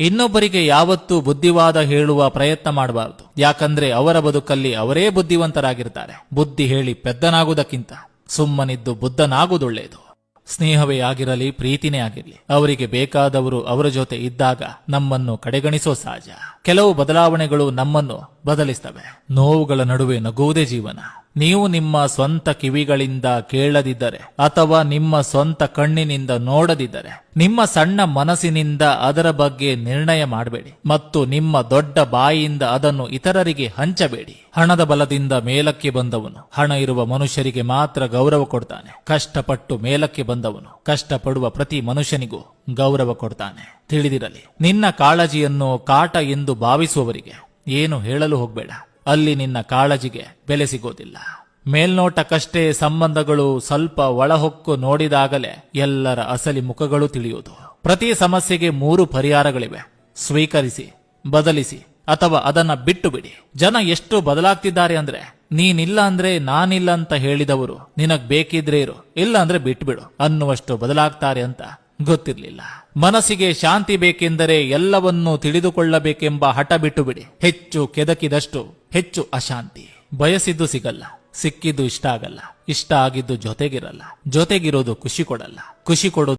ಇನ್ನೊಬ್ಬರಿಗೆ ಯಾವತ್ತೂ ಬುದ್ಧಿವಾದ ಹೇಳುವ ಪ್ರಯತ್ನ ಮಾಡಬಾರದು. ಯಾಕಂದ್ರೆ ಅವರ ಬದುಕಲ್ಲಿ ಅವರೇ ಬುದ್ಧಿವಂತರಾಗಿರ್ತಾರೆ. ಬುದ್ಧಿ ಹೇಳಿ ಪೆದ್ದನಾಗುವುದಕ್ಕಿಂತ ಸುಮ್ಮನಿದ್ದು ಬುದ್ಧನಾಗುವುದೊಳ್ಳೆಯದು. ಸ್ನೇಹವೇ ಆಗಿರಲಿ, ಪ್ರೀತಿನೇ ಆಗಿರಲಿ, ಅವರಿಗೆ ಬೇಕಾದವರು ಅವರ ಜೊತೆ ಇದ್ದಾಗ ನಮ್ಮನ್ನು ಕಡೆಗಣಿಸೋ ಸಹಜ. ಕೆಲವು ಬದಲಾವಣೆಗಳು ನಮ್ಮನ್ನು ಬದಲಿಸ್ತವೆ. ನೋವುಗಳ ನಡುವೆ ನಗುವುದೇ ಜೀವನ. ನೀವು ನಿಮ್ಮ ಸ್ವಂತ ಕಿವಿಗಳಿಂದ ಕೇಳದಿದ್ದರೆ ಅಥವಾ ನಿಮ್ಮ ಸ್ವಂತ ಕಣ್ಣಿನಿಂದ ನೋಡದಿದ್ದರೆ, ನಿಮ್ಮ ಸಣ್ಣ ಮನಸ್ಸಿನಿಂದ ಅದರ ಬಗ್ಗೆ ನಿರ್ಣಯ ಮಾಡಬೇಡಿ ಮತ್ತು ನಿಮ್ಮ ದೊಡ್ಡ ಬಾಯಿಯಿಂದ ಅದನ್ನು ಇತರರಿಗೆ ಹಂಚಬೇಡಿ. ಹಣದ ಬಲದಿಂದ ಮೇಲಕ್ಕೆ ಬಂದವನು ಹಣ ಇರುವ ಮನುಷ್ಯರಿಗೆ ಮಾತ್ರ ಗೌರವ ಕೊಡ್ತಾನೆ. ಕಷ್ಟಪಟ್ಟು ಮೇಲಕ್ಕೆ ಬಂದವನು ಕಷ್ಟಪಡುವ ಪ್ರತಿ ಮನುಷ್ಯನಿಗೂ ಗೌರವ ಕೊಡ್ತಾನೆ. ತಿಳಿದಿರಲಿ, ನಿನ್ನ ಕಾಳಜಿಯನ್ನು ಕಾಟ ಎಂದು ಭಾವಿಸುವವರಿಗೆ ಏನು ಹೇಳಲು ಹೋಗಬೇಡ. ಅಲ್ಲಿ ನಿನ್ನ ಕಾಳಜಿಗೆ ಬೆಲೆ ಸಿಗೋದಿಲ್ಲ. ಮೇಲ್ನೋಟಕ್ಕಷ್ಟೇ ಸಂಬಂಧಗಳು, ಸ್ವಲ್ಪ ಒಳಹೊಕ್ಕು ನೋಡಿದಾಗಲೇ ಎಲ್ಲರ ಅಸಲಿ ಮುಖಗಳು ತಿಳಿಯುವುದು. ಪ್ರತಿ ಸಮಸ್ಯೆಗೆ 3 ಪರಿಹಾರಗಳಿವೆ. ಸ್ವೀಕರಿಸಿ, ಬದಲಿಸಿ ಅಥವಾ ಅದನ್ನ ಬಿಟ್ಟು ಬಿಡಿ. ಜನ ಎಷ್ಟು ಬದಲಾಗ್ತಿದ್ದಾರೆ ಅಂದ್ರೆ, ನೀನಿಲ್ಲ ಅಂದ್ರೆ ನಾನಿಲ್ಲ ಅಂತ ಹೇಳಿದವರು ನಿನಗ್ ಬೇಕಿದ್ರೆ ಇರು, ಇಲ್ಲ ಅಂದ್ರೆ ಬಿಟ್ಬಿಡು ಅನ್ನುವಷ್ಟು ಬದಲಾಗ್ತಾರೆ ಅಂತ ಗೊತ್ತಿರ್ಲಿಲ್ಲ. ಮನಸ್ಸಿಗೆ ಶಾಂತಿ ಬೇಕೆಂದರೆ ಎಲ್ಲವನ್ನೂ ತಿಳಿದುಕೊಳ್ಳಬೇಕೆಂಬ ಹಠ ಬಿಟ್ಟು ಬಿಡಿ. ಹೆಚ್ಚು ಕೆದಕಿದಷ್ಟು ಹೆಚ್ಚು ಅಶಾಂತಿ. ಬಯಸಿದ್ದು ಸಿಗಲ್ಲ, ಸಿಕ್ಕಿದ್ದು ಇಷ್ಟ ಆಗಲ್ಲ, ಇಷ್ಟ ಆಗಿದ್ದು ಜೊತೆಗಿರಲ್ಲ, ಜೊತೆಗಿರೋದು ಖುಷಿ ಕೊಡಲ್ಲ, ಖುಷಿ ಕೊಡೋದು